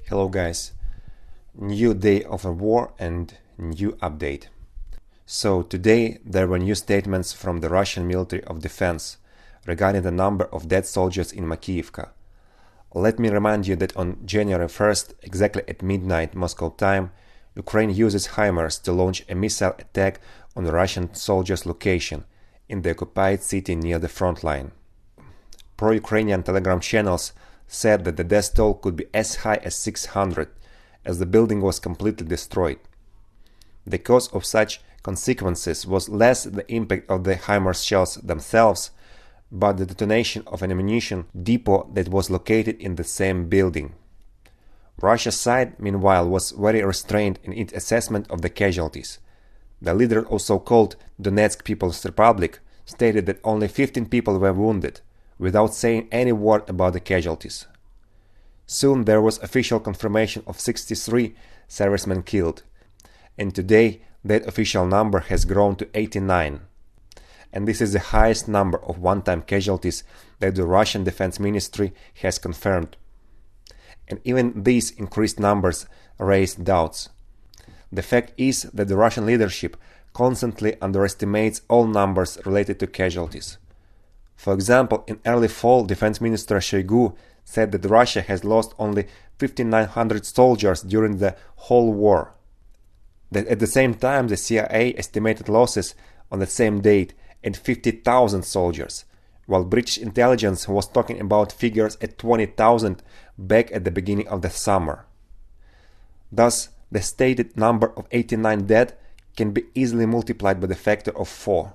Hello guys, new day of a war and new update. So today there were new statements from the Russian Ministry of Defense regarding the number of dead soldiers in Makiivka. Let me remind you that on January 1st, exactly at midnight Moscow time, Ukraine uses HIMARS to launch a missile attack on the Russian soldiers' location in the occupied city near the front line. Pro-Ukrainian Telegram channels said that the death toll could be as high as 600, as the building was completely destroyed. The cause of such consequences was less the impact of the HIMARS shells themselves, but the detonation of an ammunition depot that was located in the same building. Russia's side, meanwhile, was very restrained in its assessment of the casualties. The leader of so-called Donetsk People's Republic stated that only 15 people were wounded, without saying any word about the casualties. Soon there was official confirmation of 63 servicemen killed, and today that official number has grown to 89. And this is the highest number of one-time casualties that the Russian Defense Ministry has confirmed. And even these increased numbers raise doubts. The fact is that the Russian leadership constantly underestimates all numbers related to casualties. For example, in early fall, Defense Minister Shoigu said that Russia has lost only 1,500 soldiers during the whole war. That at the same time, the CIA estimated losses on the same date at 50,000 soldiers, while British intelligence was talking about figures at 20,000 back at the beginning of the summer. Thus, the stated number of 89 dead can be easily multiplied by the factor of 4.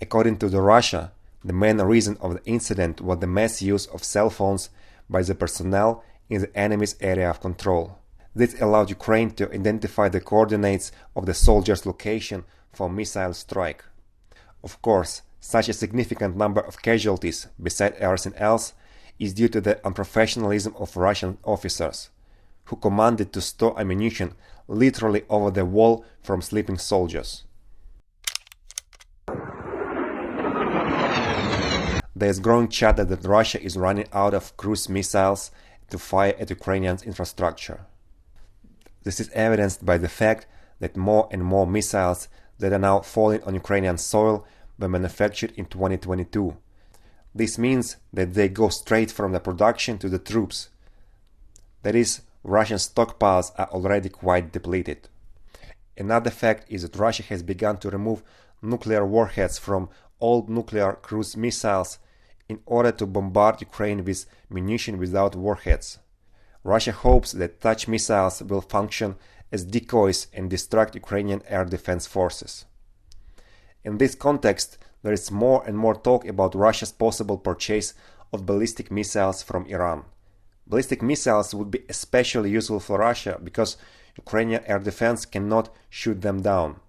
According to the Russia, the main reason of the incident was the mass use of cell phones by the personnel in the enemy's area of control. This allowed Ukraine to identify the coordinates of the soldiers' location for missile strike. Of course, such a significant number of casualties, besides everything else, is due to the unprofessionalism of Russian officers, who commanded to store ammunition literally over the wall from sleeping soldiers. There is growing chatter that Russia is running out of cruise missiles to fire at Ukrainian infrastructure. This is evidenced by the fact that more and more missiles that are now falling on Ukrainian soil were manufactured in 2022. This means that they go straight from the production to the troops. That is, Russian stockpiles are already quite depleted. Another fact is that Russia has begun to remove nuclear warheads from old nuclear cruise missiles in order to bombard Ukraine with munition without warheads. Russia hopes that such missiles will function as decoys and distract Ukrainian air defense forces. In this context, there is more and more talk about Russia's possible purchase of ballistic missiles from Iran. Ballistic missiles would be especially useful for Russia because Ukrainian air defense cannot shoot them down.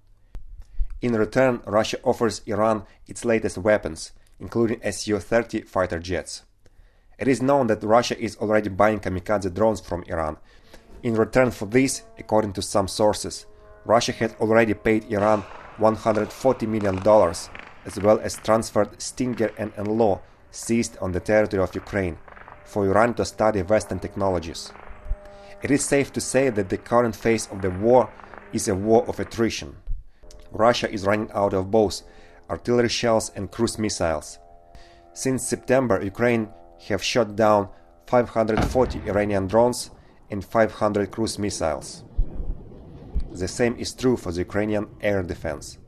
In return, Russia offers Iran its latest weapons, including Su-30 fighter jets. It is known that Russia is already buying kamikaze drones from Iran. In return for this, according to some sources, Russia had already paid Iran $140 million, as well as transferred Stinger and NLAW seized on the territory of Ukraine, for Iran to study Western technologies. It is safe to say that the current phase of the war is a war of attrition. Russia is running out of both artillery shells and cruise missiles. Since September, Ukraine have shot down 540 Iranian drones and 500 cruise missiles. The same is true for the Ukrainian air defense.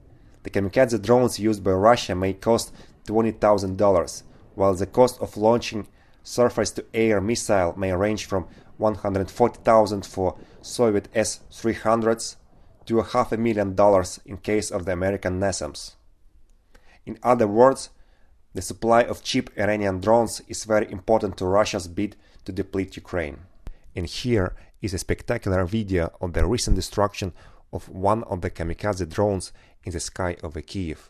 The kamikaze drones used by Russia may cost $20,000, while the cost of launching surface-to-air missile may range from $140,000 for Soviet S-300s to $500,000 in case of the American NASAMS. In other words, the supply of cheap Iranian drones is very important to Russia's bid to deplete Ukraine. And here is a spectacular video of the recent destruction of one of the kamikaze drones in the sky over Kiev.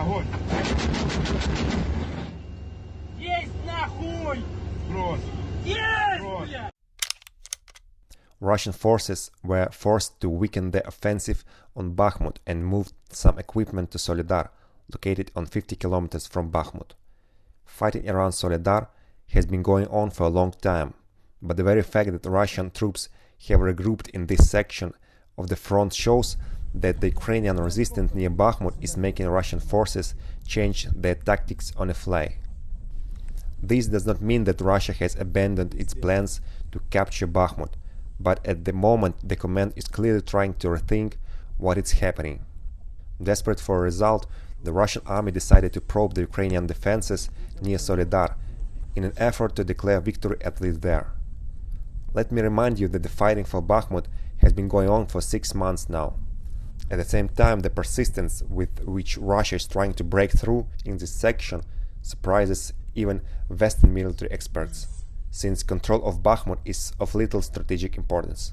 Огонь! Есть нахуй! Сброс! Есть, Сброс! блядь! Russian forces were forced to weaken their offensive on Bakhmut and moved some equipment to Soledar, located on 50 kilometers from Bakhmut. Fighting around Soledar has been going on for a long time, but the very fact that Russian troops have regrouped in this section of the front shows that the Ukrainian resistance near Bakhmut is making Russian forces change their tactics on a fly. This does not mean that Russia has abandoned its plans to capture Bakhmut, but at the moment the command is clearly trying to rethink what is happening. Desperate for a result, the Russian army decided to probe the Ukrainian defenses near Soledar in an effort to declare victory at least there. Let me remind you that the fighting for Bakhmut has been going on for 6 months now. At the same time, the persistence with which Russia is trying to break through in this section surprises even Western military experts, since control of Bakhmut is of little strategic importance.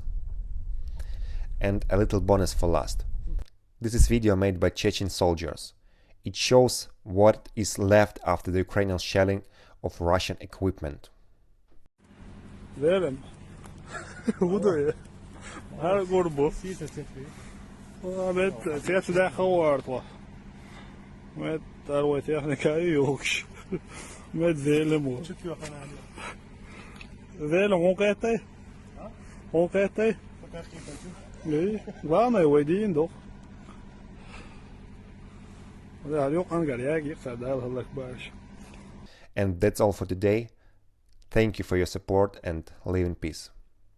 And a little bonus for last. This is video made by Chechen soldiers. It shows what is left after the Ukrainian shelling of Russian equipment. Verim. Hoe Her går bu. Evet, ses de havart. Met daar wordt technica yok. Met velem o. Velem hoe gaat hij? Hoe gaat hij? Nee, waar mij wedien toch? Ja, yok aan gariag, ik sta daar heel erg. And that's all for today. Thank you for your support and live in peace.